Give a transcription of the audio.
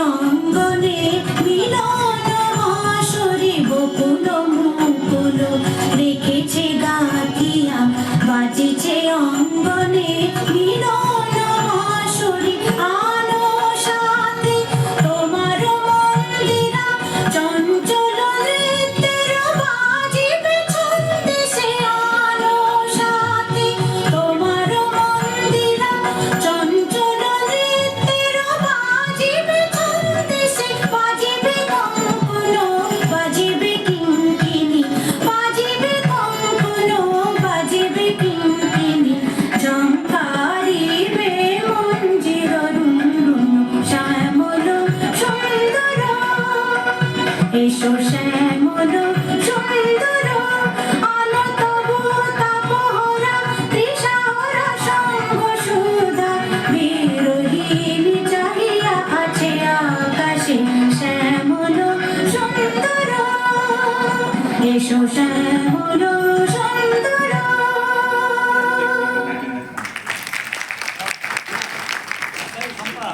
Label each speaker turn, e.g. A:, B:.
A: অঙ্গনে মিলন হাসরে বকুল মুকুল রেখেছে গাথিয়া বাজেছে অঙ্গনে মিলন হাসরে আনো সাথে তোমার মন্দিরা চঞ্চল নৃত্যের বাজিবে ছন্দে সে আনো সাথে তোমার মন্দিরা চঞ্চল নৃত্যের বাজিবে ছন্দে সে বাজিবে কঙ্কন বাজিবে কিঙ্কিণী বাজিবে কঙ্কন বাজিবে কিঙ্কিণী ঝঙ্কারিবে মঞ্জির রুনরুন শ্যামল সুন্দর এসো শ্যামল সুন্দর আলো তবু তাপহরা তৃষাহরা সঙ্গ সুধা বিরহীন চাহিয়া আছে আকাশে শ্যামল সুন্দর এসো শ্যামল সুন্দর।
B: সম্পা